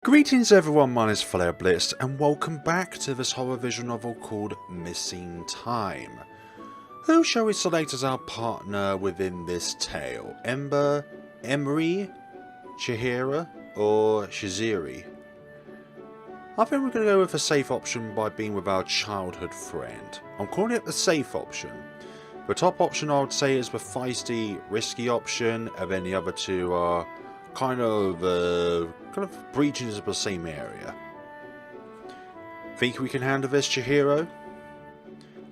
Greetings everyone, my name is FlareBlitzed and welcome back to this horror visual novel called Missing Time. Who shall we select as our partner within this tale? Ember, Emiri, Chiharu, or Shizuyo? I think we're going to go with a safe option by being with our childhood friend. I'm calling it the safe option. The top option I would say is the feisty, risky option, and then the other two are kind of breaching into the same area. Think we can handle this, Chiharu?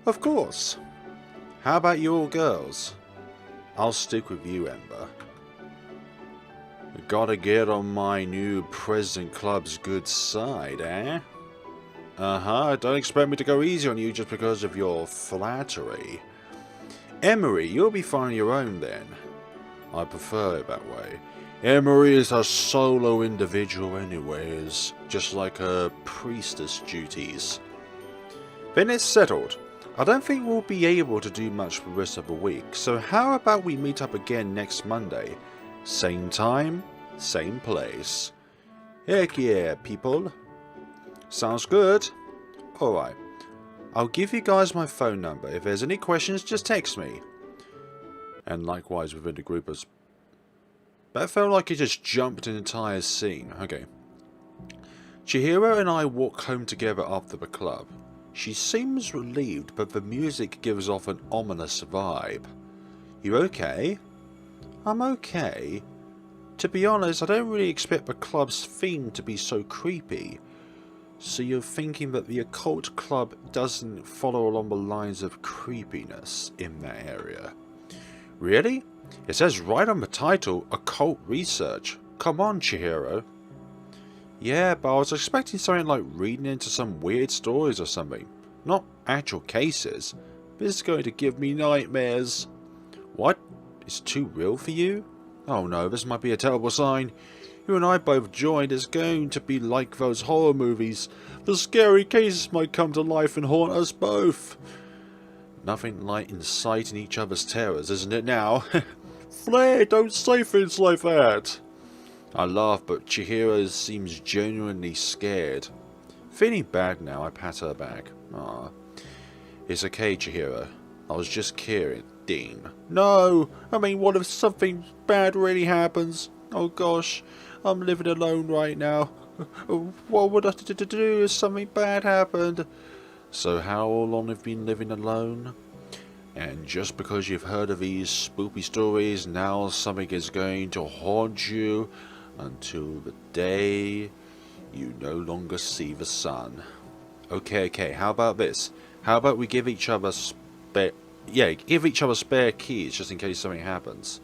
Of course. How about you all girls? I'll stick with you, Ember. Gotta get on my new President Club's good side, eh? Don't expect me to go easy on you just because of your flattery. Emiri, you'll be fine on your own then. I prefer it that way. Emiri is a solo individual anyways, just like her priestess duties. Then it's settled. I don't think we'll be able to do much for the rest of the week, so how about we meet up again next Monday? Same time, same place. Heck yeah, people. Sounds good. Alright, I'll give you guys my phone number. If there's any questions, just text me. And likewise within the group as... That felt like it just jumped an entire scene. Okay. Chiharu and I walk home together after the club. She seems relieved, but the music gives off an ominous vibe. You okay? I'm okay. To be honest, I don't really expect the club's theme to be so creepy. So you're thinking that the Occult Club doesn't follow along the lines of creepiness in that area? Really? It says right on the title, Occult Research. Come on, Chiharu. Yeah, but I was expecting something like reading into some weird stories or something. Not actual cases. This is going to give me nightmares. What? It's too real for you? Oh no, this might be a terrible sign. You and I both joined. It's going to be like those horror movies. The scary cases might come to life and haunt us both. Nothing like inciting each other's terrors, isn't it now? Flare, don't say things like that. I laugh, but Chiharu seems genuinely scared. Feeling bad now, I pat her back. Ah, it's okay, Chiharu. I was just kidding. No, I mean, what if something bad really happens? Oh gosh, I'm living alone right now. What would I do if something bad happened? So how long have you been living alone? And just because you've heard of these spooky stories, now something is going to haunt you until the day you no longer see the sun. Okay, how about this? How about we give each other spare keys just in case something happens.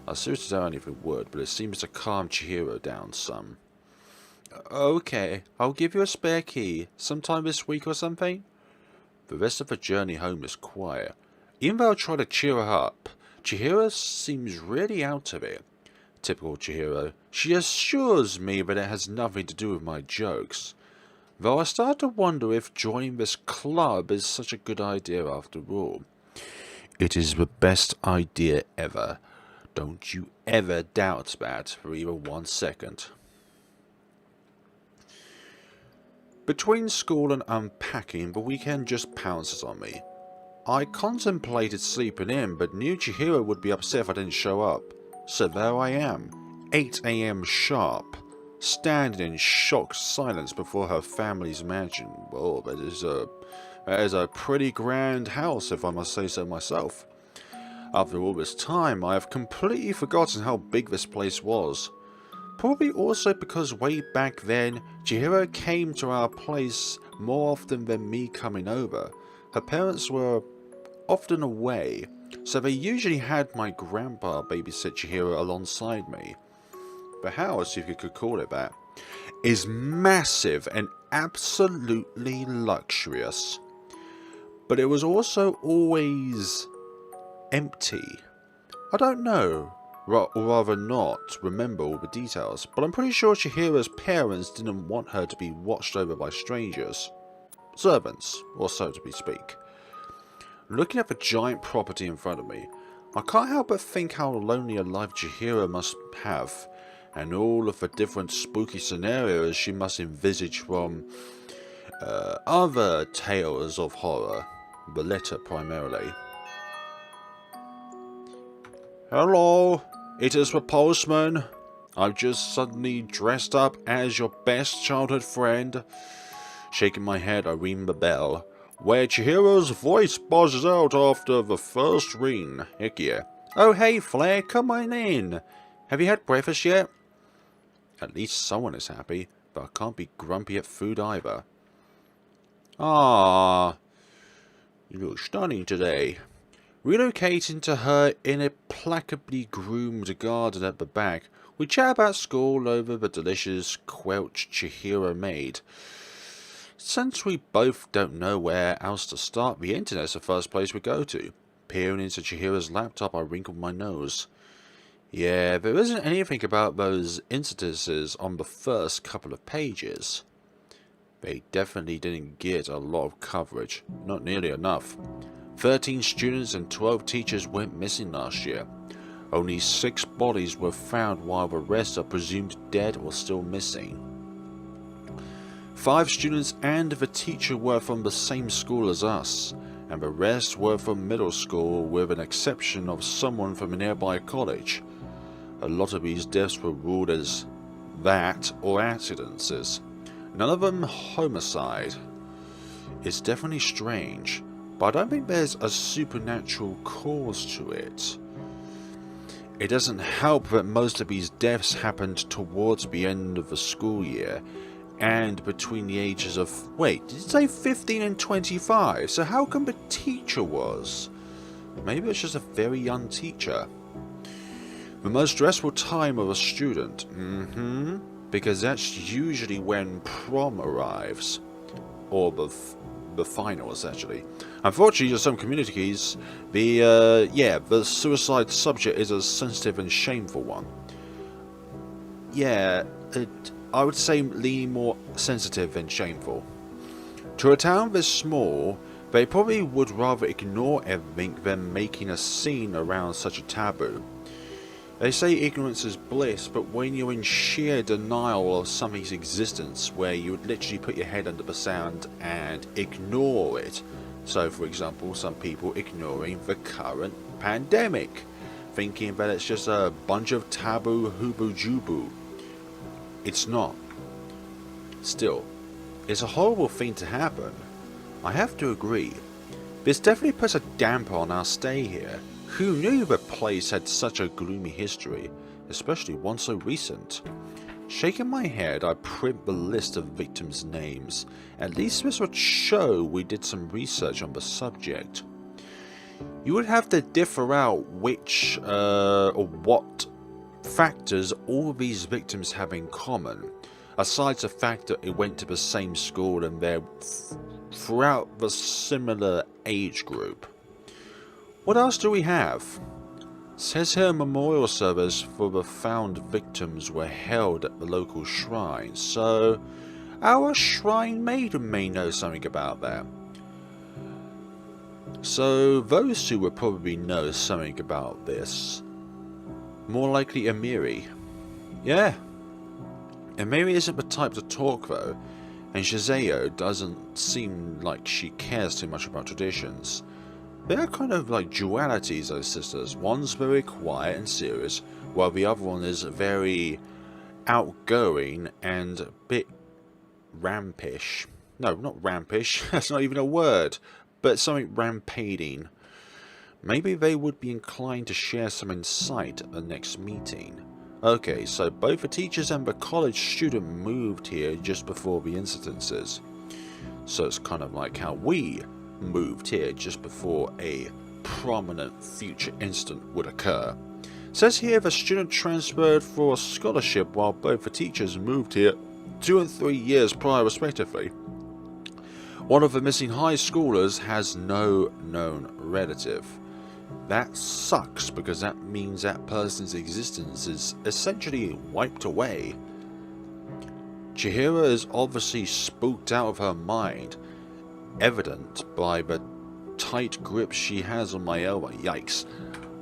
I seriously don't know if it would, but it seems to calm Chiharu down some. Okay, I'll give you a spare key, sometime this week or something. The rest of the journey home is quiet. Even though I try to cheer her up, Chiharu seems really out of it. Typical Chiharu. She assures me that it has nothing to do with my jokes. Though I start to wonder if joining this club is such a good idea after all. It is the best idea ever. Don't you ever doubt that for even 1 second. Between school and unpacking, the weekend just pounces on me. I contemplated sleeping in, but knew Chiharu would be upset if I didn't show up. So there I am, 8 AM sharp, standing in shocked silence before her family's mansion. Oh, that is a pretty grand house, if I must say so myself. After all this time, I have completely forgotten how big this place was. Probably also because way back then, Chiharu came to our place more often than me coming over. Her parents were often away, so they usually had my grandpa babysit Chiharu alongside me. The house, if you could call it that, is massive and absolutely luxurious. But it was also always empty. I don't know, or rather not remember all the details, but I'm pretty sure Chiharu's parents didn't want her to be watched over by strangers. Servants, or so to speak. Looking at the giant property in front of me, I can't help but think how lonely a life Chiharu must have, and all of the different spooky scenarios she must envisage from other tales of horror, the letter primarily. Hello, it is the postman. I've just suddenly dressed up as your best childhood friend. Shaking my head, I ring the bell, where Chihiru's voice buzzes out after the first ring. Heck yeah. Oh hey Flare, come on in. Have you had breakfast yet? At least someone is happy, but I can't be grumpy at food either. Ah, you look stunning today. Relocating to her implacably groomed garden at the back, we chat about school over the delicious quelch Chihiru made. Since we both don't know where else to start, the internet's the first place we go to. Peering into Chihiru's laptop, I wrinkled my nose. Yeah, there isn't anything about those instances on the first couple of pages. They definitely didn't get a lot of coverage, not nearly enough. 13 students and 12 teachers went missing last year. Only 6 bodies were found while the rest are presumed dead or still missing. 5 students and the teacher were from the same school as us, and the rest were from middle school with an exception of someone from a nearby college. A lot of these deaths were ruled as that or accidents. None of them homicide. It's definitely strange, but I don't think there's a supernatural cause to it. It doesn't help that most of these deaths happened towards the end of the school year, and between the ages of, wait, did it say 15 and 25? So how come the teacher was? Maybe it's just a very young teacher. The most stressful time of a student, because that's usually when prom arrives, or the finals actually. Unfortunately, in some communities, the suicide subject is a sensitive and shameful one. Yeah, I would say leaning more sensitive than shameful. To a town this small, they probably would rather ignore everything than making a scene around such a taboo. They say ignorance is bliss, but when you're in sheer denial of something's existence, where you would literally put your head under the sand and ignore it. So, for example, some people ignoring the current pandemic, thinking that it's just a bunch of taboo hoobu-joobu. It's not. Still, it's a horrible thing to happen. I have to agree. This definitely puts a damper on our stay here. Who knew the place had such a gloomy history, especially one so recent? Shaking my head, I print the list of victims' names. At least this would show we did some research on the subject. You would have to differ out which or what factors all these victims have in common, aside the fact that it went to the same school and they're throughout the similar age group. What else do we have? Says here memorial service for the found victims were held at the local shrine, so our shrine maiden may know something about that. So those two would probably know something about this. More likely Emiri. Yeah. Emiri isn't the type to talk though, and Shizuyo doesn't seem like she cares too much about traditions. They are kind of like dualities, those sisters. One's very quiet and serious, while the other one is very outgoing and a bit rampish. No, not rampish, that's not even a word, but something rampading. Maybe they would be inclined to share some insight at the next meeting. Okay, so both the teachers and the college student moved here just before the incidences. So it's kind of like how we moved here just before a prominent future incident would occur. Says here the student transferred for a scholarship while both the teachers moved here 2 and 3 years prior respectively. One of the missing high schoolers has no known relative. That sucks because that means that person's existence is essentially wiped away. Chihiru is obviously spooked out of her mind, evident by the tight grip she has on my elbow. Yikes.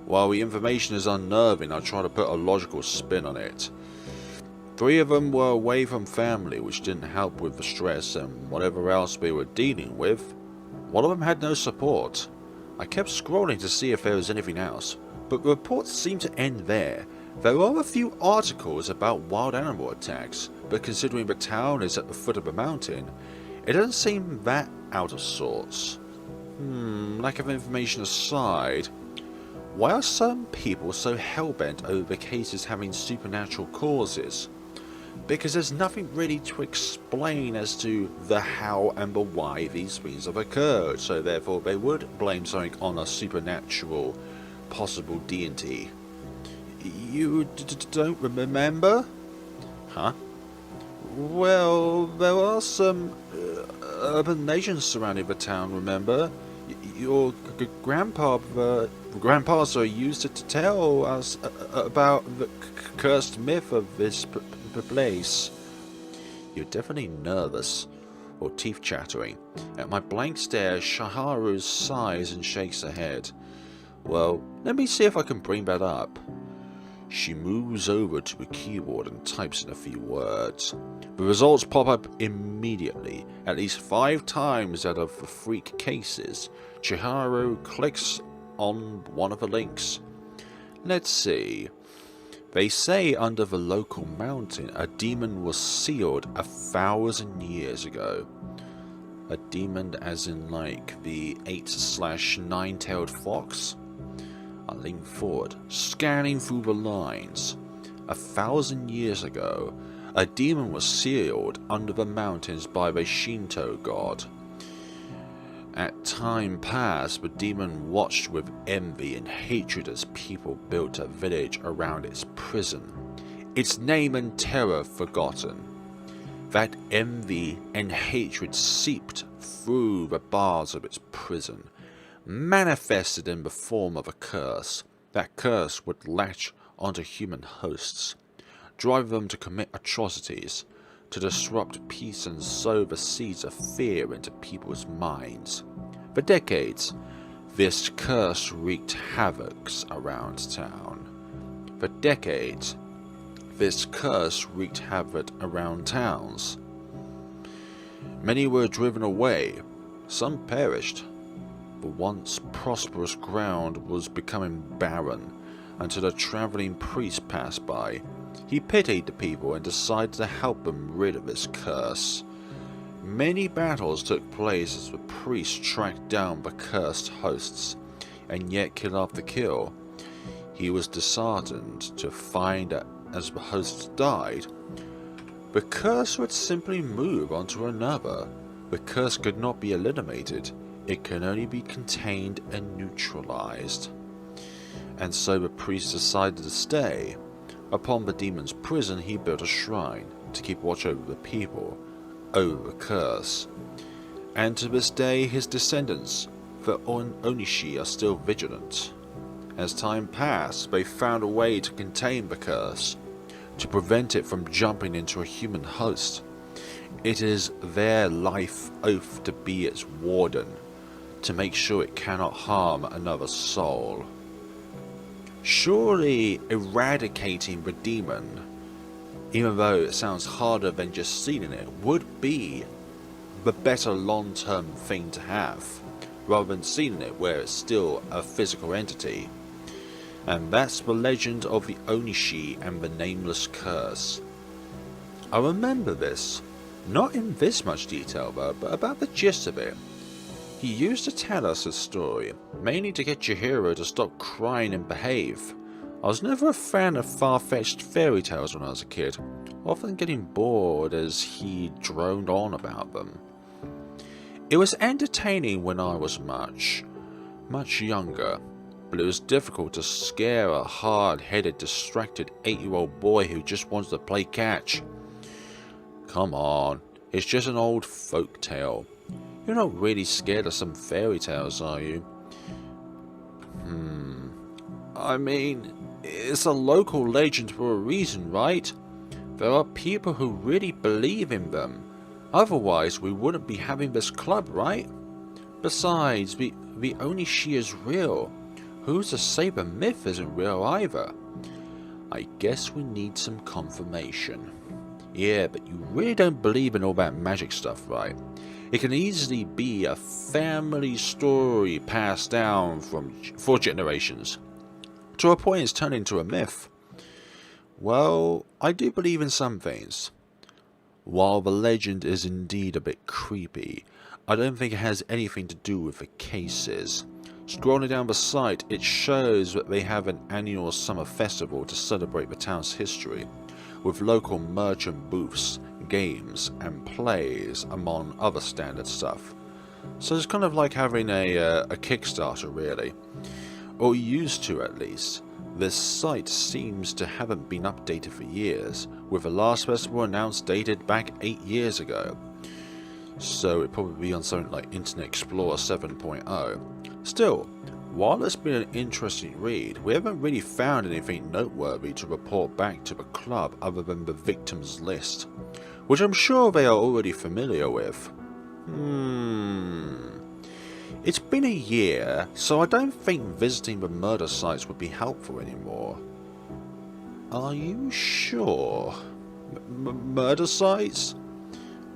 While the information is unnerving, I try to put a logical spin on it. 3 of them were away from family, which didn't help with the stress and whatever else we were dealing with. One of them had no support. I kept scrolling to see if there was anything else, but the reports seemed to end there. There are a few articles about wild animal attacks, but considering the town is at the foot of a mountain, it doesn't seem that out of sorts. Lack of information aside, why are some people so hell-bent over the cases having supernatural causes? Because there's nothing really to explain as to the how and the why these things have occurred, so therefore they would blame something on a supernatural possible deity. You don't remember? Huh? Well, there are some urban legends surrounding the town, remember? Your grandpas used to tell us about the cursed myth of this place. You're definitely nervous, or teeth chattering. At my blank stare, Chiharu sighs and shakes her head. Well, let me see if I can bring that up. She moves over to the keyboard and types in a few words. The results pop up immediately, at least 5 times out of the freak cases. Chiharu clicks on one of the links. Let's see. They say under the local mountain a demon was sealed 1,000 years ago. A demon as in like the 8/9-tailed fox? I lean forward, scanning through the lines. 1,000 years ago, a demon was sealed under the mountains by the Shinto god. At time past, the demon watched with envy and hatred as people built a village around its prison, its name and terror forgotten. That envy and hatred seeped through the bars of its prison, manifested in the form of a curse. That curse would latch onto human hosts, drive them to commit atrocities, to disrupt peace and sow the seeds of fear into people's minds. For decades, this curse wreaked havoc around town. For decades, this curse wreaked havoc around towns. Many were driven away, some perished. The once prosperous ground was becoming barren until a travelling priest passed by. He pitied the people and decided to help them rid of this curse. Many battles took place as the priest tracked down the cursed hosts, and yet kill after kill. He was disheartened to find that as the hosts died, the curse would simply move on to another. The curse could not be eliminated. It can only be contained and neutralized. And so the priest decided to stay. Upon the demon's prison, he built a shrine to keep watch over the people, over the curse. And to this day, his descendants, the Onishi, are still vigilant. As time passed, they found a way to contain the curse, to prevent it from jumping into a human host. It is their life oath to be its warden, to make sure it cannot harm another soul. Surely eradicating the demon, even though it sounds harder than just sealing it, would be the better long-term thing to have, rather than sealing it where it's still a physical entity. And that's the legend of the Onishi and the nameless curse. I remember this, not in this much detail though, but about the gist of it. He used to tell us his story, mainly to get Chiharu to stop crying and behave. I was never a fan of far-fetched fairy tales when I was a kid, often getting bored as he droned on about them. It was entertaining when I was much younger, but it was difficult to scare a hard-headed, distracted 8-year-old boy who just wants to play catch. Come on, it's just an old folk tale. You're not really scared of some fairy tales, are you? I mean, it's a local legend for a reason, right? There are people who really believe in them. Otherwise, we wouldn't be having this club, right? Besides, the Onishi is real. Who's to say the myth isn't real either? I guess we need some confirmation. Yeah, but you really don't believe in all that magic stuff, right? It can easily be a family story passed down for generations. To a point it's turned into a myth. Well, I do believe in some things. While the legend is indeed a bit creepy, I don't think it has anything to do with the cases. Scrolling down the site, it shows that they have an annual summer festival to celebrate the town's history, with local merchant booths, games and plays among other standard stuff. So it's kind of like having a Kickstarter really, or used to at least. This site seems to haven't been updated for years, with the last festival announced dated back 8 years ago. So it'd probably be on something like Internet Explorer 7.0. Still, while it's been an interesting read, we haven't really found anything noteworthy to report back to the club other than the victims list, which I'm sure they are already familiar with. It's been a year, so I don't think visiting the murder sites would be helpful anymore. Are you sure? Murder sites?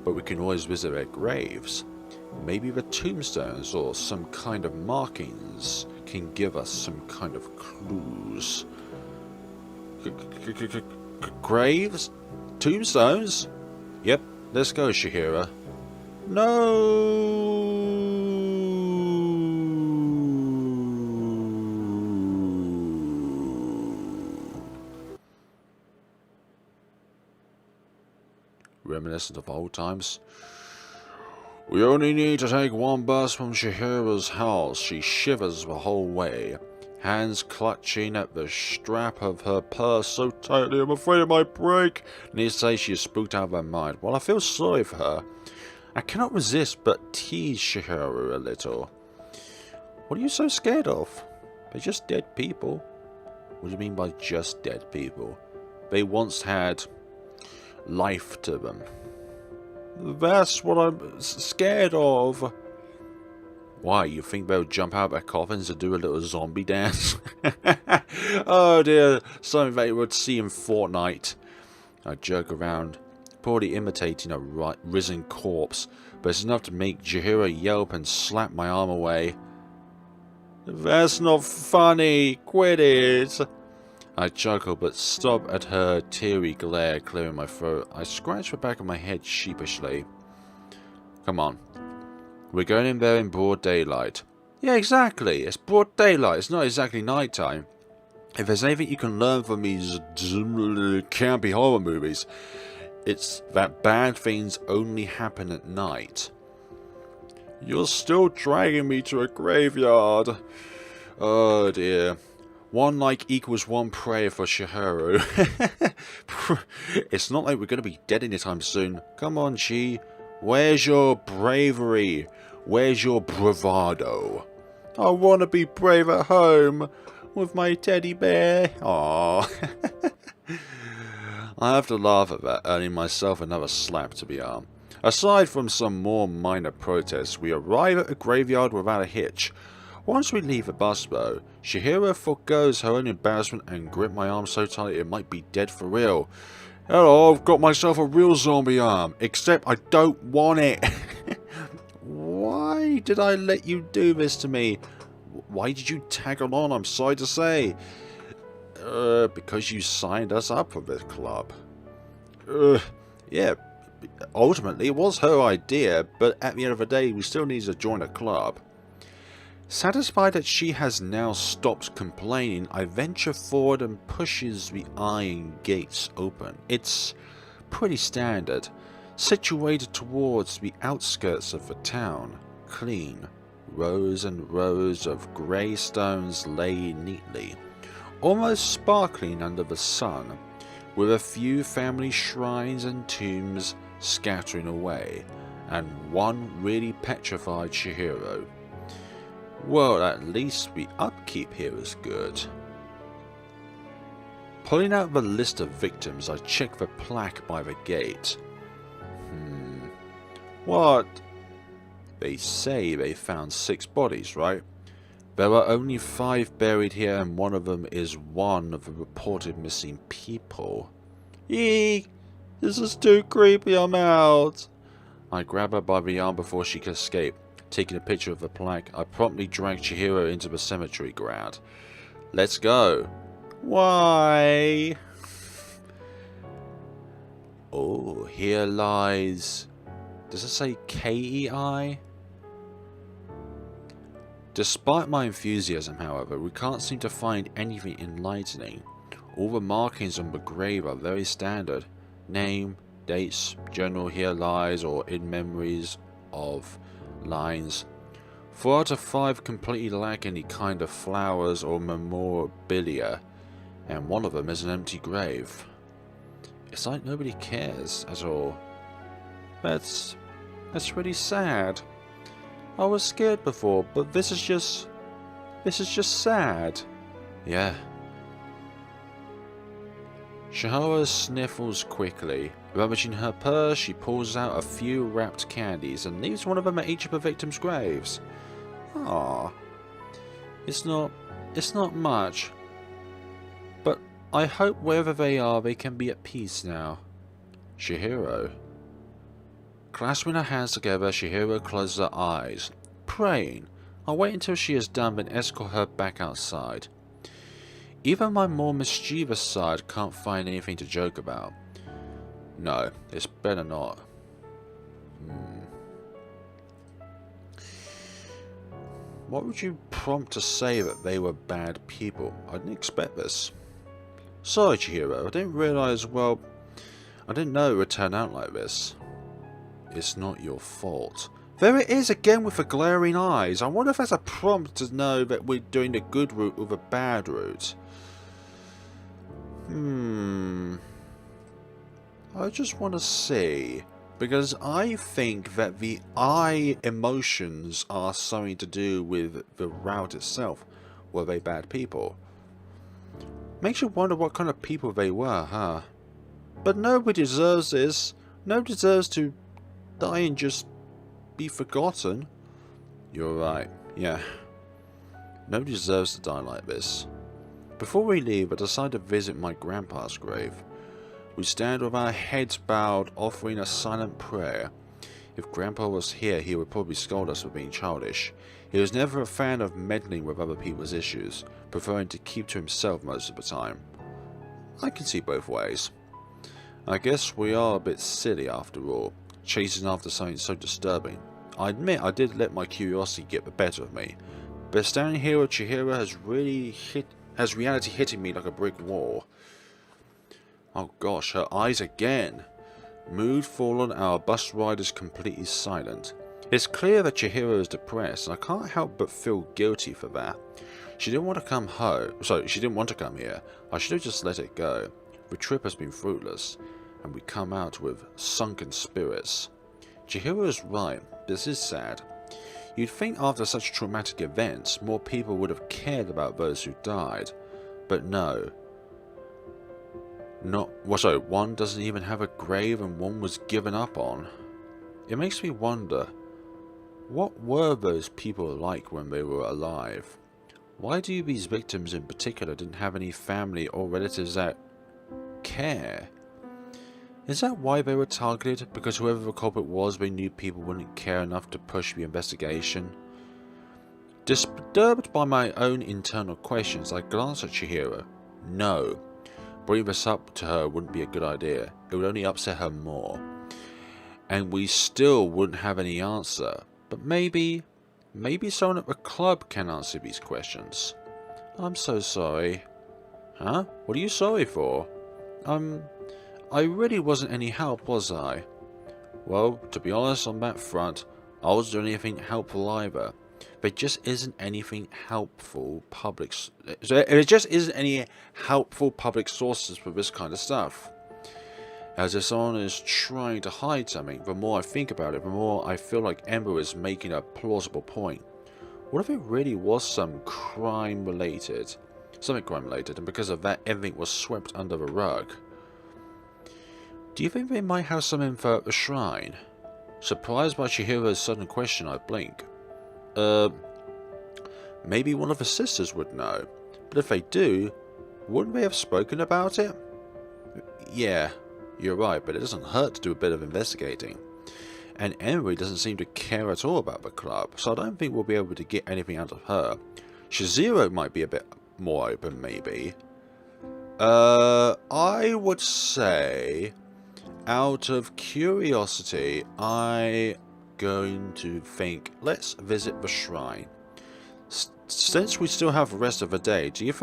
But we can always visit their graves. Maybe the tombstones or some kind of markings can give us some kind of clues. Graves? Tombstones? Yep, let's go, Chiharu. No. Reminiscent of old times. We only need to take one bus from Chiharu's house. She shivers the whole way, hands clutching at the strap of her purse so tightly I'm afraid it might break. Needs to say she is spooked out of her mind. Well, I feel sorry for her. I cannot resist but tease Chiharu a little. What are you so scared of? They're just dead people. What do you mean by just dead people? They once had life to them. That's what I'm scared of. Why, you think they'll jump out of their coffins and do a little zombie dance? Oh dear, something they would see in Fortnite. I jerk around, poorly imitating a risen corpse, but it's enough to make Chiharu yelp and slap my arm away. That's not funny, quit it! I chuckle but stop at her teary glare clearing my throat. I scratch the back of my head sheepishly. Come on. We're going in there in broad daylight. Yeah, exactly. It's broad daylight. It's not exactly nighttime. If there's anything you can learn from these campy horror movies, it's that bad things only happen at night. You're still dragging me to a graveyard. Oh dear. One like equals one prayer for Chiharu. It's not like we're going to be dead anytime soon. Come on, Chi. Where's your bravery? Where's your bravado? I want to be brave at home with my teddy bear. Aww. I have to laugh at that, earning myself another slap to the arm. Aside from some more minor protests, we arrive at the graveyard without a hitch. Once we leave the bus though, Chiharu forgoes her own embarrassment and grip my arm so tightly it might be dead for real. Hello, I've got myself a real zombie arm, except I don't want it. Why did I let you do this to me? Why did you tag along, I'm sorry to say? Because you signed us up for this club. Yeah, ultimately it was her idea, but at the end of the day we still need to join a club. Satisfied that she has now stopped complaining, I venture forward and pushes the iron gates open. It's pretty standard, situated towards the outskirts of the town, clean. Rows and rows of grey stones lay neatly, almost sparkling under the sun, with a few family shrines and tombs scattering away, and one really petrified Chiharu. Well, at least the upkeep here is good. Pulling out the list of victims, I check the plaque by the gate. What? They say they found 6 bodies, right? There are only 5 buried here, and one of them is one of the reported missing people. Eek! This is too creepy, I'm out! I grab her by the arm before she can escape. Taking a picture of the plaque, I promptly drag Chiharu into the cemetery ground. Let's go. Why? Oh, here lies... Does it say Kei? Despite my enthusiasm, however, we can't seem to find anything enlightening. All the markings on the grave are very standard. Name, dates, general here lies, or in memories of lines. 4 out of 5 completely lack any kind of flowers or memorabilia, and one of them is an empty grave. It's like nobody cares at all. That's really sad. I was scared before, but this is just sad. Yeah. Chiharu sniffles quickly. Rummaging her purse, she pulls out a few wrapped candies and leaves one of them at each of the victims' graves. Ah, it's not much, but I hope wherever they are, they can be at peace now. Chiharu. Clasping her hands together, Chiharu closes her eyes, praying. I'll wait until she is done, then escort her back outside. Even my more mischievous side can't find anything to joke about. No, it's better not. What would you prompt to say that they were bad people? I didn't expect this. Sorry, Chiharu, I didn't realise, well, I didn't know it would turn out like this. It's not your fault. There it is again with the glaring eyes. I wonder if that's a prompt to know that we're doing the good route or the bad route. I just want to see. Because I think that the eye emotions are something to do with the route itself. Were they bad people? Makes you wonder what kind of people they were, huh? But nobody deserves this. Nobody deserves to die and just be forgotten. You're right, yeah. Nobody deserves to die like this. Before we leave, I decide to visit my grandpa's grave. We stand with our heads bowed, offering a silent prayer. If Grandpa was here, he would probably scold us for being childish. He was never a fan of meddling with other people's issues, preferring to keep to himself most of the time. I can see both ways. I guess we are a bit silly after all, chasing after something so disturbing. I admit I did let my curiosity get the better of me, but standing here with Chiharu has reality hitting me like a brick wall. Oh gosh, her eyes again. Mood fallen, our bus ride is completely silent. It's clear that Chiharu is depressed, and I can't help but feel guilty for that. She didn't want to come home, she didn't want to come here. I should have just let it go. The trip has been fruitless, and we come out with sunken spirits. Chiharu is right, this is sad. You'd think after such traumatic events, more people would have cared about those who died, but no. One doesn't even have a grave and one was given up on. It makes me wonder, what were those people like when they were alive? Why do these victims in particular didn't have any family or relatives that care? Is that why they were targeted? Because whoever the culprit was, they knew people wouldn't care enough to push the investigation? Disturbed by my own internal questions, I glance at Chiharu. No. Bringing this up to her wouldn't be a good idea. It would only upset her more. And we still wouldn't have any answer. But maybe someone at the club can answer these questions. I'm so sorry. Huh? What are you sorry for? I really wasn't any help, was I? Well, to be honest on that front, I wasn't doing anything helpful either. There just isn't anything helpful there just isn't any helpful public sources for this kind of stuff. As if someone is trying to hide something, the more I think about it, the more I feel like Ember is making a plausible point. What if it really was something crime related, and because of that everything was swept under the rug? Do you think they might have some info at the shrine? Surprised by Chihiru's sudden question, I blink. Maybe one of her sisters would know. But if they do, wouldn't they have spoken about it? Yeah, you're right, but it doesn't hurt to do a bit of investigating. And Emiri doesn't seem to care at all about the club, so I don't think we'll be able to get anything out of her. Shizuyo might be a bit more open, maybe. I would say, out of curiosity, I'm going to think, let's visit the shrine. Since we still have the rest of the day, do you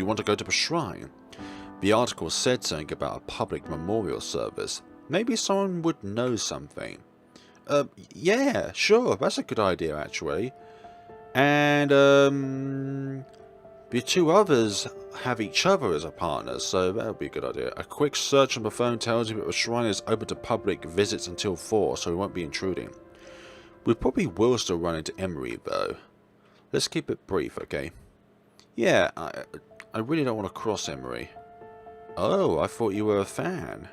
want to go to the shrine? The article said something about a public memorial service. Maybe someone would know something. Yeah, sure, that's a good idea, actually. And, the two others have each other as a partner, so that would be a good idea. A quick search on the phone tells you that the shrine is open to public visits until 4, so we won't be intruding. We probably will still run into Emiri, though. Let's keep it brief, okay? Yeah, I really don't want to cross Emiri. Oh, I thought you were a fan.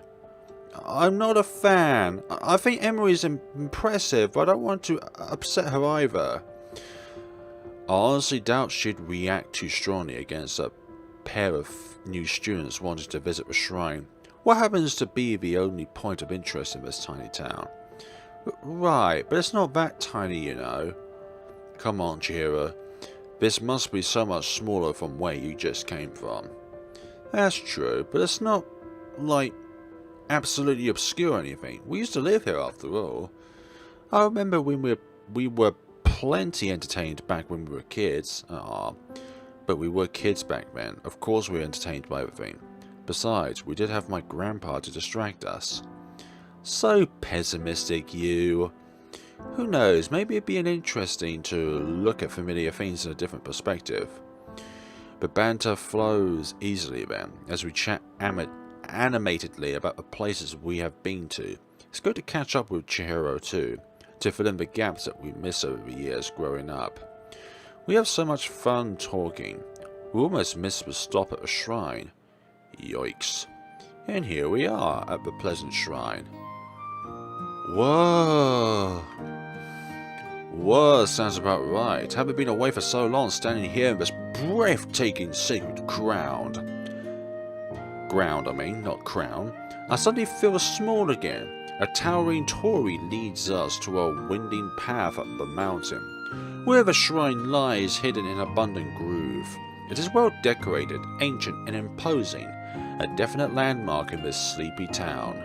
I'm not a fan. I think Emiri's impressive, but I don't want to upset her either. I honestly doubt she'd react too strongly against a pair of new students wanting to visit the shrine. What happens to be the only point of interest in this tiny town? Right, but it's not that tiny, you know. Come on, Chiharu. This must be so much smaller from where you just came from. That's true, but it's not, like, absolutely obscure or anything. We used to live here after all. I remember when we were plenty entertained back when we were kids. But we were kids back then. Of course we were entertained by everything. Besides, we did have my grandpa to distract us. So pessimistic, you. Who knows, maybe it'd be interesting to look at familiar things in a different perspective. But banter flows easily then, as we chat animatedly about the places we have been to. It's good to catch up with Chiharu too, to fill in the gaps that we miss over the years growing up. We have so much fun talking. We almost missed the stop at the shrine. Yikes. And here we are at the pleasant shrine. Whoa. Whoa, sounds about right. Haven't been away for so long, standing here in this breathtaking sacred ground. Ground, I mean, not crown. I suddenly feel small again. A towering torii leads us to a winding path up the mountain, where the shrine lies hidden in an abundant groove. It is well decorated, ancient and imposing, a definite landmark in this sleepy town.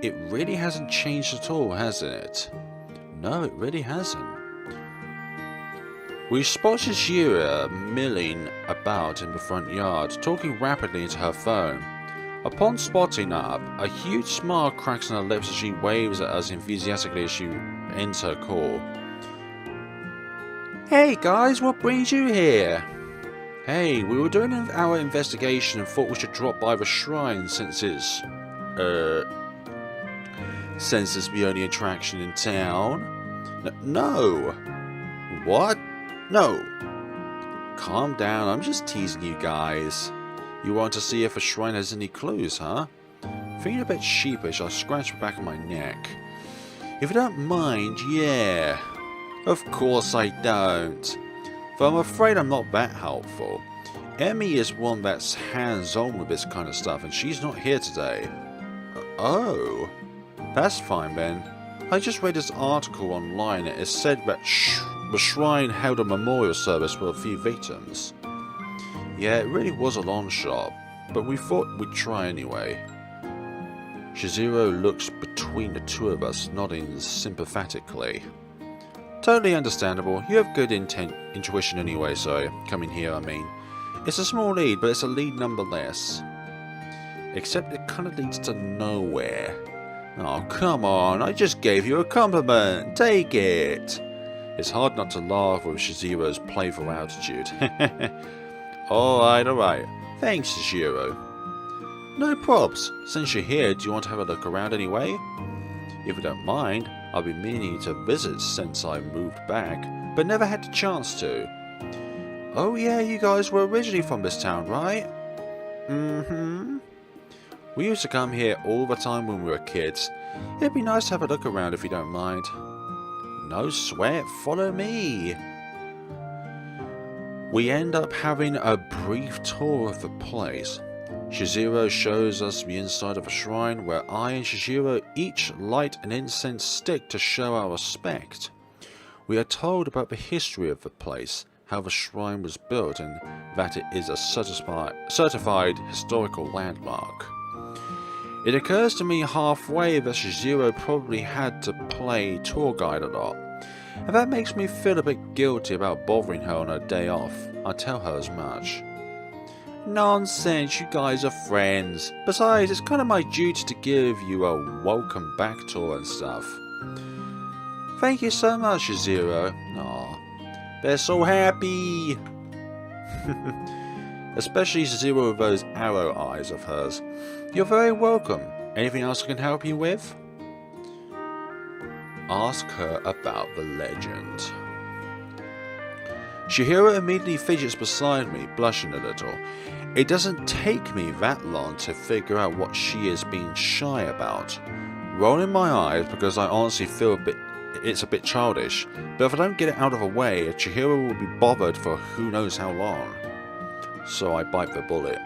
It really hasn't changed at all, hasn't it? No, it really hasn't. We spot Shizuyo milling about in the front yard, talking rapidly into her phone. Upon spotting up, a huge smile cracks on her lips as she waves at us enthusiastically as she ends her call. Hey guys, what brings you here? Hey, we were doing our investigation and thought we should drop by the shrine since it's the only attraction in town. No. What? No. Calm down, I'm just teasing you guys. You want to see if the shrine has any clues, huh? Feeling a bit sheepish, I scratch the back of my neck. If you don't mind, yeah. Of course I don't. Though I'm afraid I'm not that helpful. Emmy is one that's hands-on with this kind of stuff, and she's not here today. Oh. That's fine then. I just read this article online and it said that the shrine held a memorial service for a few victims. Yeah, it really was a long shot, but we thought we'd try anyway. Shizuyo looks between the two of us, nodding sympathetically. Totally understandable. You have good intuition anyway, so coming here, I mean. It's a small lead, but it's a lead nonetheless. Except it kind of leads to nowhere. Oh, come on, I just gave you a compliment. Take it. It's hard not to laugh with Shizuyo's playful attitude. Alright. Thanks, Shizuyo. No props. Since you're here, do you want to have a look around anyway? If you don't mind, I've been meaning to visit since I moved back, but never had the chance to. Oh yeah, you guys were originally from this town, right? Mm-hmm. We used to come here all the time when we were kids. It'd be nice to have a look around if you don't mind. No sweat, follow me. We end up having a brief tour of the place. Shizuyo shows us the inside of a shrine where I and Shizuyo each light an incense stick to show our respect. We are told about the history of the place, how the shrine was built, and that it is a certified historical landmark. It occurs to me halfway that Shizuyo probably had to play tour guide a lot, and that makes me feel a bit guilty about bothering her on her day off. I tell her as much. Nonsense, you guys are friends. Besides, it's kind of my duty to give you a welcome back tour and stuff. Thank you so much, Shizuyo. Aw, they're so happy. Especially Shizuyo with those arrow eyes of hers. You're very welcome. Anything else I can help you with? Ask her about the legend. Chiharu immediately fidgets beside me, blushing a little. It doesn't take me that long to figure out what she is being shy about. Rolling my eyes because I honestly feel it's a bit childish, but if I don't get it out of the way, Chiharu will be bothered for who knows how long. So I bite the bullet.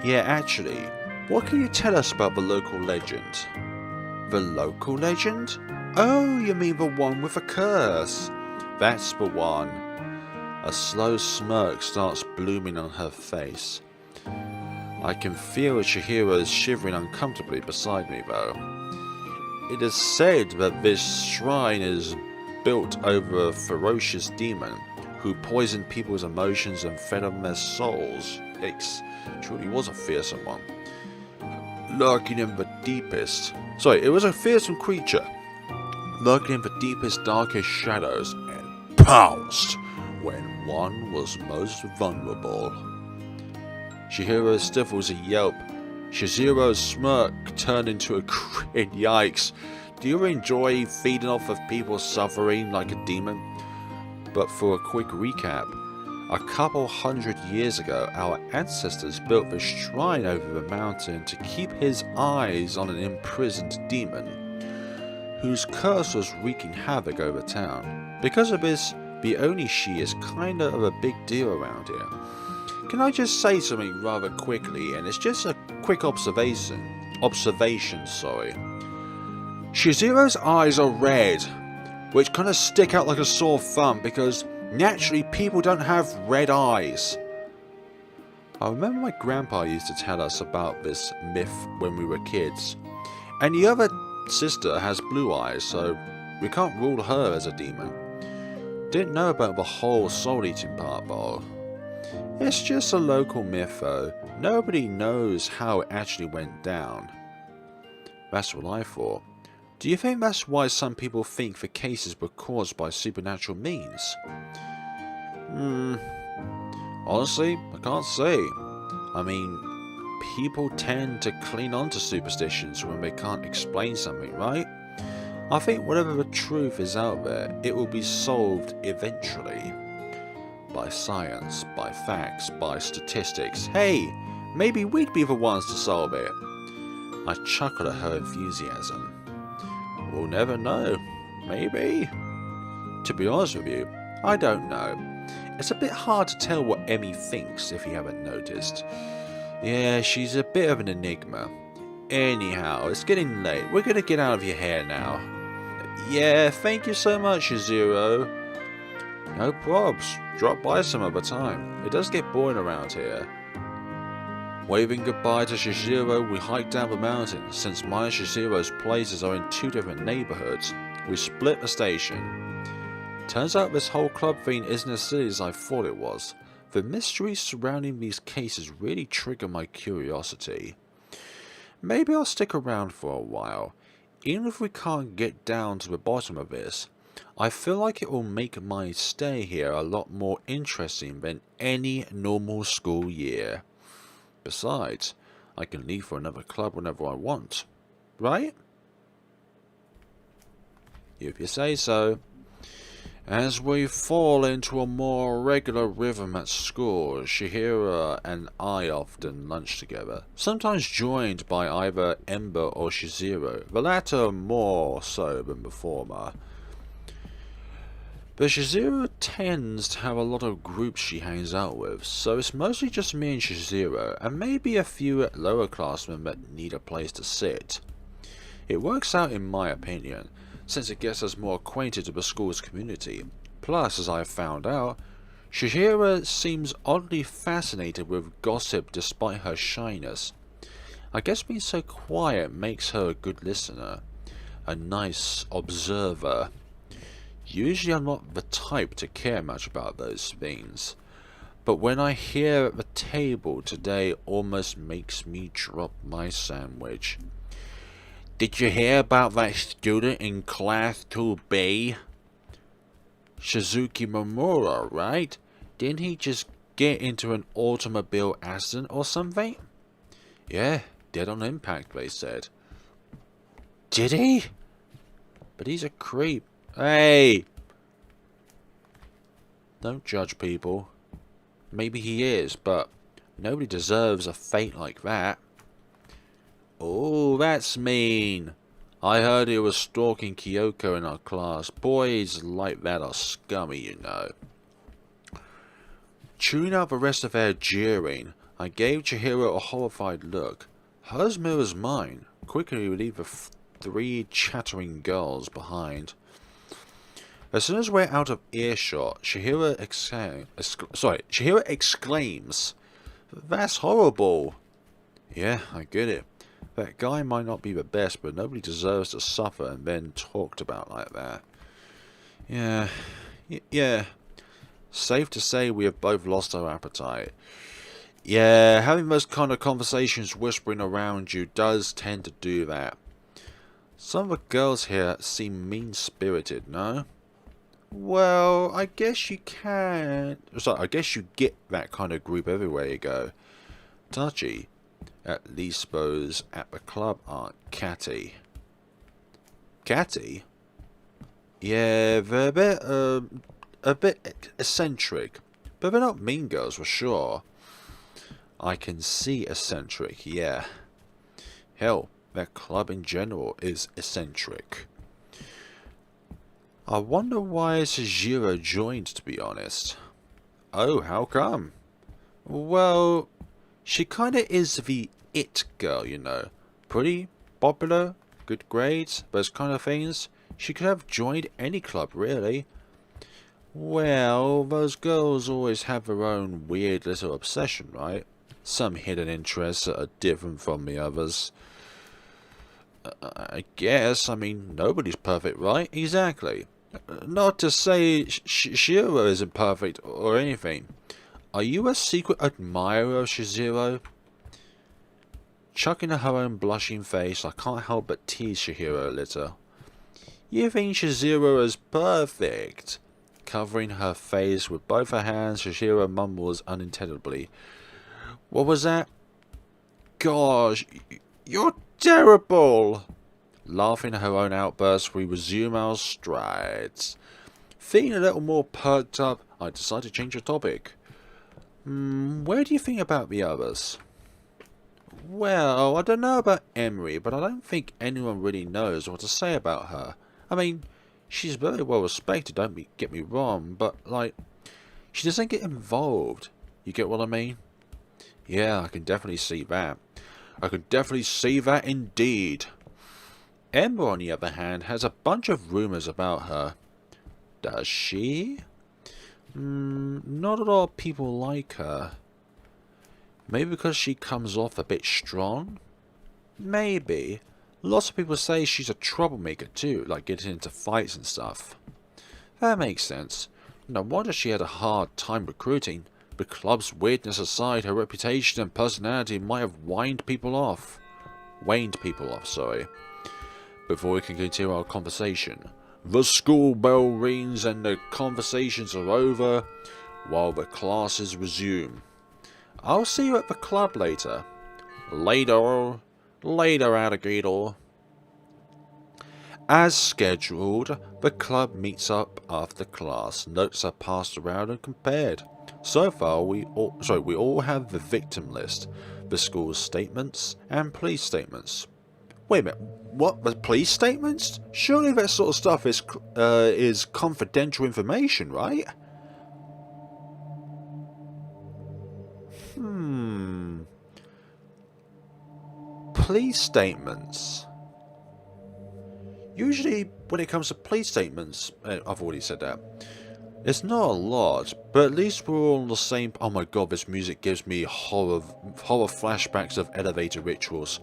Yeah, actually, what can you tell us about the local legend? The local legend? Oh, you mean the one with a curse? That's the one. A slow smirk starts blooming on her face. I can feel Chiharu shivering uncomfortably beside me though. It is said that this shrine is built over a ferocious demon who poisoned people's emotions and fed on their souls. Yikes, truly was a fearsome one. Lurking in the deepest... Sorry, it was a fearsome creature. Lurking in the deepest, darkest shadows and pounced when one was most vulnerable. Chiharu stifles a yelp. Shizuyo's smirk turned into a grin. Yikes. Do you enjoy feeding off of people suffering like a demon? But for a quick recap, a couple hundred years ago, our ancestors built the shrine over the mountain to keep his eyes on an imprisoned demon, whose curse was wreaking havoc over town. Because of this, the Onishi is kinda of a big deal around here. Can I just say something rather quickly, and it's just a quick observation, sorry. Shizuyo's eyes are red, which kinda stick out like a sore thumb because naturally people don't have red eyes. I remember my grandpa used to tell us about this myth when we were kids, and the other sister has blue eyes, so we can't rule her as a demon. Didn't know about the whole soul-eating part though. It's just a local myth though. Nobody knows how it actually went down. That's what I thought. Do you think that's why some people think the cases were caused by supernatural means? Honestly, I can't say. I mean, people tend to cling on to superstitions when they can't explain something, right? I think whatever the truth is out there, it will be solved eventually. By science, by facts, by statistics. Hey, maybe we'd be the ones to solve it. I chuckle at her enthusiasm. We'll never know. Maybe. To be honest with you, I don't know. It's a bit hard to tell what Emmy thinks, if you haven't noticed. Yeah, she's a bit of an enigma. Anyhow, it's getting late. We're gonna get out of your hair now. Yeah, thank you so much, Shizuyo. No probs. Drop by some other time. It does get boring around here. Waving goodbye to Shizuyo, we hike down the mountain. Since mine and Shizuyo's places are in two different neighborhoods, we split the station. Turns out this whole club thing isn't as silly as I thought it was. The mysteries surrounding these cases really trigger my curiosity. Maybe I'll stick around for a while. Even if we can't get down to the bottom of this, I feel like it will make my stay here a lot more interesting than any normal school year. Besides, I can leave for another club whenever I want, right? If you say so. As we fall into a more regular rhythm at school, Chiharu and I often lunch together, sometimes joined by either Ember or Shizuyo, the latter more so than the former. But Shizuyo tends to have a lot of groups she hangs out with, so it's mostly just me and Shizuyo, and maybe a few lower classmen that need a place to sit. It works out in my opinion, since it gets us more acquainted with the school's community. Plus, as I have found out, Chiharu seems oddly fascinated with gossip despite her shyness. I guess being so quiet makes her a good listener, a nice observer. Usually I'm not the type to care much about those things, but when I hear at the table today almost makes me drop my sandwich. Did you hear about that student in class 2B? Shizuki Momura, right? Didn't he just get into an automobile accident or something? Yeah, dead on impact, they said. Did he? But he's a creep. Hey! Don't judge people. Maybe he is, but nobody deserves a fate like that. Oh, that's mean. I heard he was stalking Kyoko in our class. Boys like that are scummy, you know. Chewing out the rest of their jeering, I gave Chiharu a horrified look. Hers mirrors mine. Quickly leave the three chattering girls behind. As soon as we're out of earshot, Chiharu exclaims, "That's horrible!" Yeah, I get it. That guy might not be the best, but nobody deserves to suffer and then talked about like that. Yeah. Safe to say we have both lost our appetite. Yeah, having those kind of conversations whispering around you does tend to do that. Some of the girls here seem mean-spirited, no? Well, I guess you can... Sorry, I guess you get that kind of group everywhere you go. Touchy. At least those at the club aren't catty. Catty? Yeah, they're a bit eccentric. But they're not mean girls for sure. I can see eccentric, yeah. Hell, that club in general is eccentric. I wonder why Shizuyo joined, to be honest. Oh, how come? Well, she kinda is the it girl, you know. Pretty, popular, good grades, those kind of things. She could have joined any club, really. Well, those girls always have their own weird little obsession, right? Some hidden interests that are different from the others. I guess, I mean, nobody's perfect, right? Exactly. Not to say Shizuyo isn't perfect or anything. Are you a secret admirer of Shizuyo? Chucking at her own blushing face, I can't help but tease Shizuyo a little. You think Shizuyo is perfect? Covering her face with both her hands, Shizuyo mumbles unintelligibly. What was that? Gosh, you're terrible! Laughing at her own outburst, we resume our strides. Feeling a little more perked up, I decide to change the topic. Where do you think about the others? Well, I don't know about Emiri, but I don't think anyone really knows what to say about her. I mean, she's very well respected, don't get me wrong, but, like, she doesn't get involved. You get what I mean? Yeah, I can definitely see that. I can definitely see that indeed. Ember, on the other hand, has a bunch of rumours about her. Does she? Not a lot of people like her. Maybe because she comes off a bit strong? Maybe. Lots of people say she's a troublemaker too, like getting into fights and stuff. That makes sense. No wonder she had a hard time recruiting. The club's weirdness aside, her reputation and personality might have waned people off, sorry. Before we can continue our conversation, the school bell rings and the conversations are over while the classes resume. I'll see you at the club later. Later, alligator. As scheduled, the club meets up after class. Notes are passed around and compared. So far, we all have the victim list, the school's statements, and police statements. Wait a minute, what? The police statements? Surely that sort of stuff is confidential information, right? Police statements. Usually, when it comes to police statements, I've already said that. It's not a lot, but at least we're all on the same... Oh my god, this music gives me horror flashbacks of elevator rituals.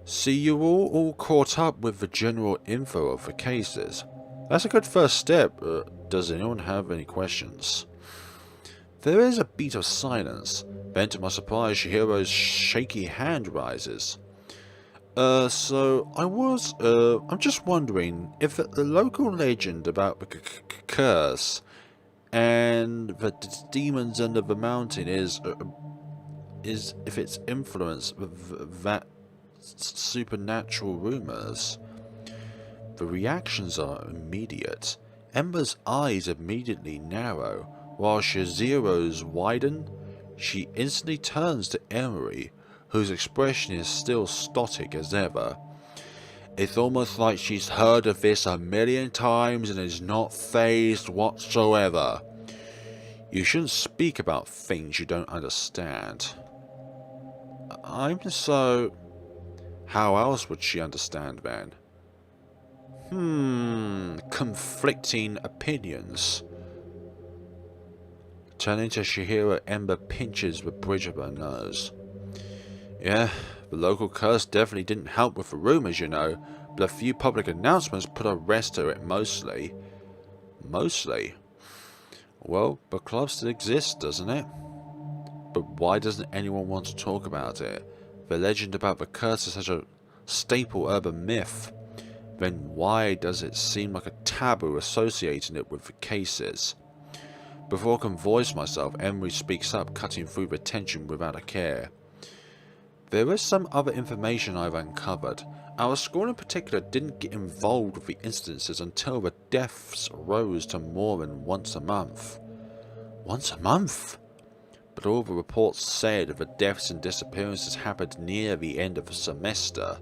See, you're all caught up with the general info of the cases. That's a good first step. Does anyone have any questions? There is a beat of silence. Then to my surprise, Chiharu's shaky hand rises. I'm just wondering if the local legend about the curse and the demons under the mountain is if it's influenced with that supernatural rumors. The reactions are immediate. Ember's eyes immediately narrow, while Shizuyo's widen. She instantly turns to Emiri, whose expression is still stoic as ever. It's almost like she's heard of this a million times and is not fazed whatsoever. You shouldn't speak about things you don't understand. How else would she understand then? Conflicting opinions. Turning to Chiharu, Ember pinches the bridge of her nose. Yeah, the local curse definitely didn't help with the rumors, you know, but a few public announcements put a rest to it mostly. Mostly? Well, the club still exists, doesn't it? But why doesn't anyone want to talk about it? The legend about the curse is such a staple urban myth. Then why does it seem like a taboo associating it with the cases? Before I can voice myself, Emiri speaks up, cutting through the tension without a care. There is some other information I've uncovered. Our school in particular didn't get involved with the incidences until the deaths rose to more than once a month. Once a month? But all the reports said the deaths and disappearances happened near the end of the semester.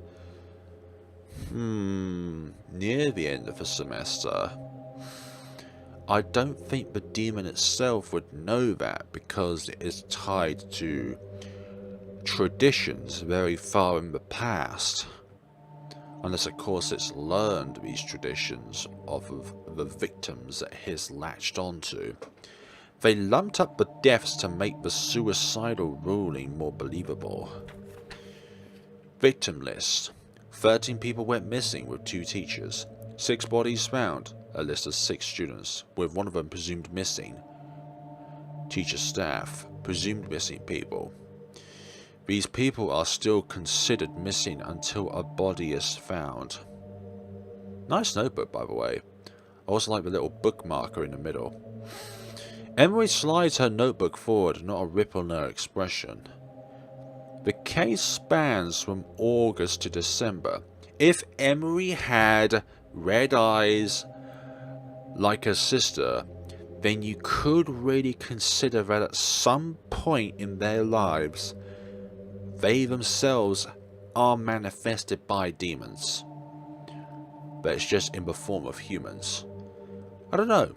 Near the end of the semester. I don't think the demon itself would know that because it is tied to traditions very far in the past. Unless of course it's learned these traditions of the victims that it has latched onto. They lumped up the deaths to make the suicidal ruling more believable. Victim list. 13 people went missing with 2 teachers. 6 bodies found. A list of 6 students, with one of them presumed missing. Teacher staff, presumed missing people. These people are still considered missing until a body is found. Nice notebook, by the way. I also like the little bookmarker in the middle. Emily slides her notebook forward, not a ripple in her expression. The case spans from August to December. If Emily had red eyes like her sister, then you could really consider that at some point in their lives, they themselves are manifested by demons. But it's just in the form of humans. I don't know.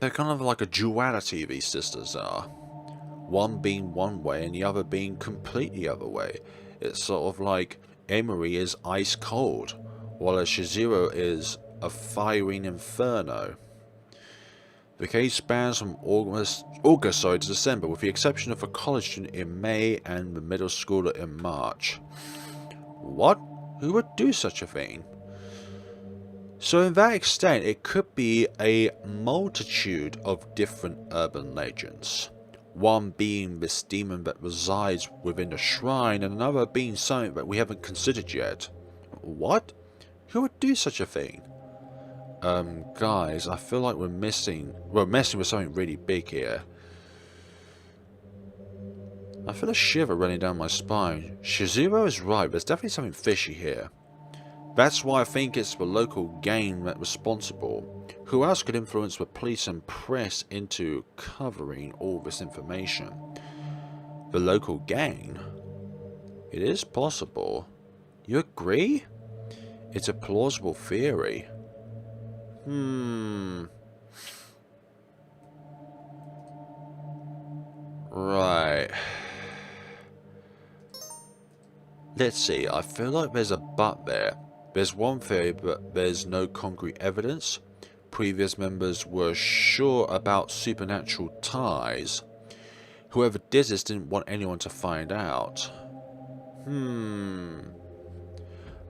They're kind of like a duality, these sisters are. One being one way and the other being completely other way. It's sort of like Emiri is ice cold, while Shizuyo is a firing inferno. The case spans from August to December, with the exception of a college student in May and the middle schooler in March. What? Who would do such a thing? So in that extent, it could be a multitude of different urban legends. One being this demon that resides within the shrine, and another being something that we haven't considered yet. What? Who would do such a thing? Guys, I feel like we're messing with something really big here. I feel a shiver running down my spine. Shizuyo is right, there's definitely something fishy here. That's why I think it's the local gang that's responsible. Who else could influence the police and press into covering all this information? The local gang? It is possible. You agree? It's a plausible theory. Right. Let's see, I feel like there's a but there. There's one theory, but there's no concrete evidence. Previous members were sure about supernatural ties. Whoever did this didn't want anyone to find out.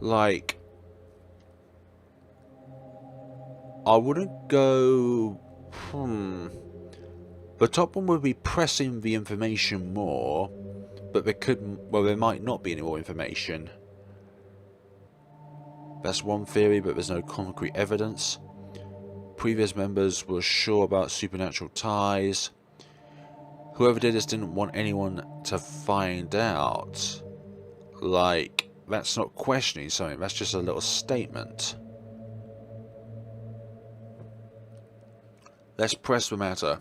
Like, I wouldn't go... The top one would be pressing the information more, but there might not be any more information. That's one theory, but there's no concrete evidence. Previous members were sure about supernatural ties. Whoever did this didn't want anyone to find out. Like, that's not questioning something, that's just a little statement. Let's press the matter.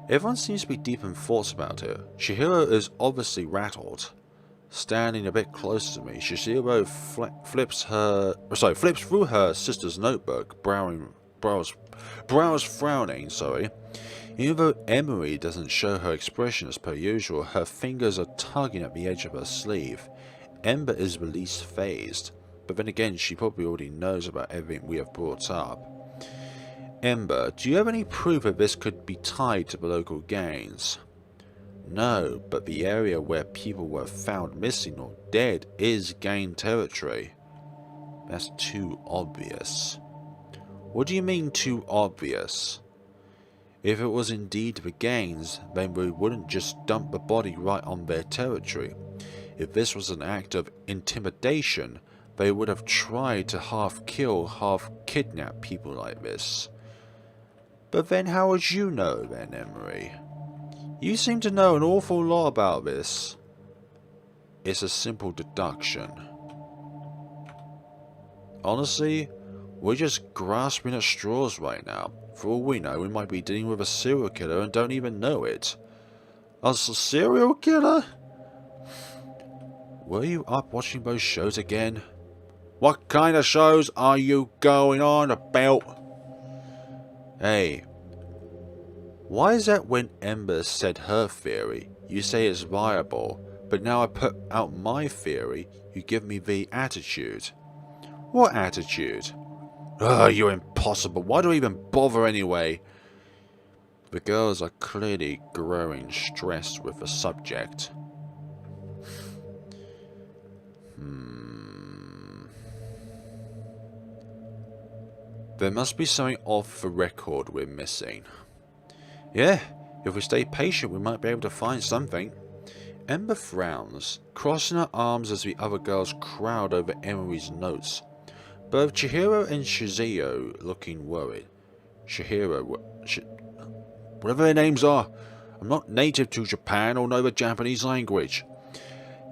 Everyone seems to be deep in thoughts about it. Chiharu is obviously rattled. Standing a bit closer to me, Shizuyo flips through her sister's notebook, brows frowning, Even though Emiri doesn't show her expression as per usual, her fingers are tugging at the edge of her sleeve. Ember is the least phased, but then again she probably already knows about everything we have brought up. Ember, do you have any proof that this could be tied to the local gangs? No, but the area where people were found missing or dead is gang territory. That's too obvious. What do you mean too obvious? If it was indeed the gangs, then we wouldn't just dump the body right on their territory. If this was an act of intimidation, they would have tried to half kill, half kidnap people like this. But then how would you know then, Emiri? You seem to know an awful lot about this. It's a simple deduction. Honestly, we're just grasping at straws right now. For all we know, we might be dealing with a serial killer and don't even know it. A serial killer? Were you up watching those shows again? What kind of shows are you going on about? Hey, why is that when Ember said her theory, you say it's viable, but now I put out my theory, you give me the attitude? What attitude? Ugh, you're impossible. Why do I even bother anyway? The girls are clearly growing stressed with the subject. There must be something off the record we're missing. Yeah, if we stay patient we might be able to find something. Ember frowns, crossing her arms as the other girls crowd over Emiri's notes. Both Chiharu and Shizuyo looking worried. Whatever their names are, I'm not native to Japan or know the Japanese language.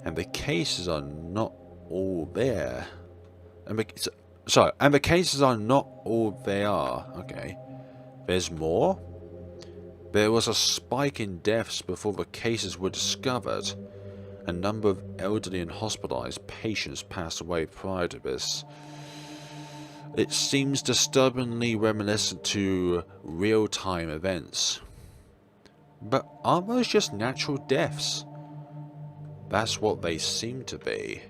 And the cases are not all there. And the cases are not all they are. Okay. There's more? There was a spike in deaths before the cases were discovered. A number of elderly and hospitalized patients passed away prior to this. It seems disturbingly reminiscent to real-time events. But aren't those just natural deaths? That's what they seem to be.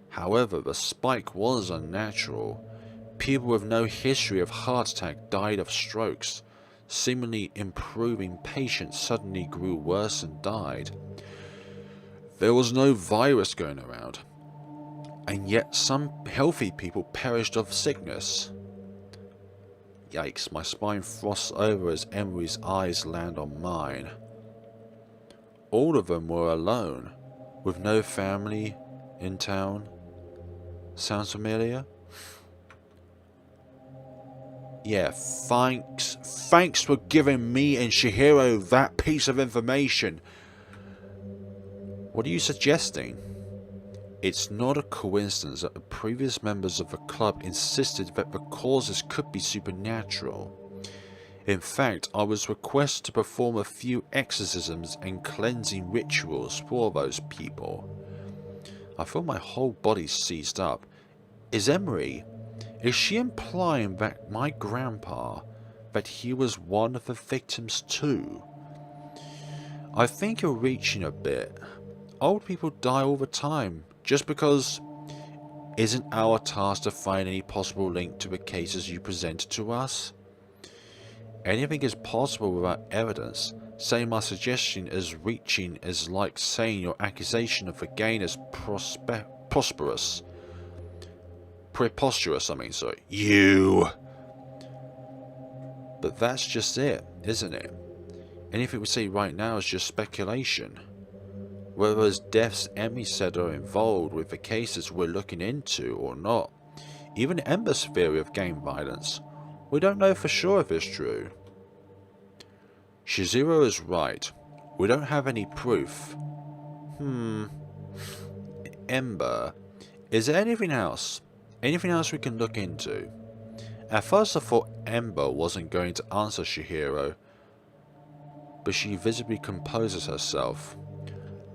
However, the spike was unnatural. People with no history of heart attack died of strokes. Seemingly improving patients suddenly grew worse and died. There was no virus going around. And yet some healthy people perished of sickness. Yikes, my spine frosts over as Emiri's eyes land on mine. All of them were alone, with no family in town. Sounds familiar? Yeah, thanks. Thanks for giving me and Chiharu that piece of information. What are you suggesting? It's not a coincidence that the previous members of the club insisted that the causes could be supernatural. In fact, I was requested to perform a few exorcisms and cleansing rituals for those people. I feel my whole body seized up. Is Emiri? Is she implying that my grandpa, that he was one of the victims too? I think you're reaching a bit. Old people die all the time, just because... Isn't our task to find any possible link to the cases you presented to us? Anything is possible without evidence. Saying my suggestion is reaching is like saying your accusation of the gain is preposterous, I mean, sorry. You! But that's just it, isn't it? Anything we say right now is just speculation. Whether those deaths Emmy said are involved with the cases we're looking into or not. Even Ember's theory of gang violence. We don't know for sure if it's true. Shizuyo is right. We don't have any proof. Ember. Is there anything else? Anything else we can look into? At first I thought Ember wasn't going to answer Chiharu, but she visibly composes herself,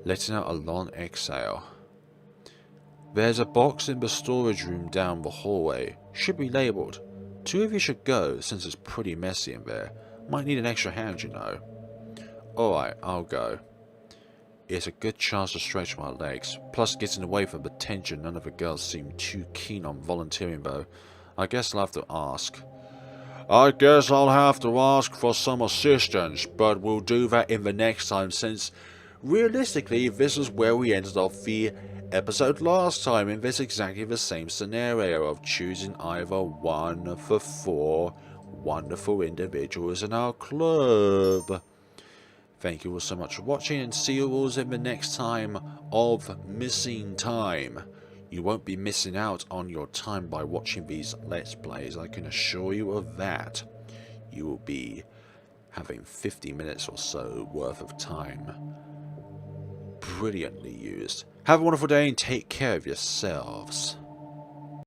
letting out a long exhale. There's a box in the storage room down the hallway. Should be labelled. 2 of you should go, since it's pretty messy in there. Might need an extra hand, you know. Alright, I'll go. It's a good chance to stretch my legs. Plus, getting away from the tension, none of the girls seem too keen on volunteering though. I guess I'll have to ask. I guess I'll have to ask for some assistance, but we'll do that in the next time, since realistically this is where we ended off the episode last time, in this exactly the same scenario of choosing either one of the 4 wonderful individuals in our club. Thank you all so much for watching, and see you all in the next time of Missing Time. You won't be missing out on your time by watching these Let's Plays, I can assure you of that. You will be having 50 minutes or so worth of time brilliantly used. Have a wonderful day and take care of yourselves.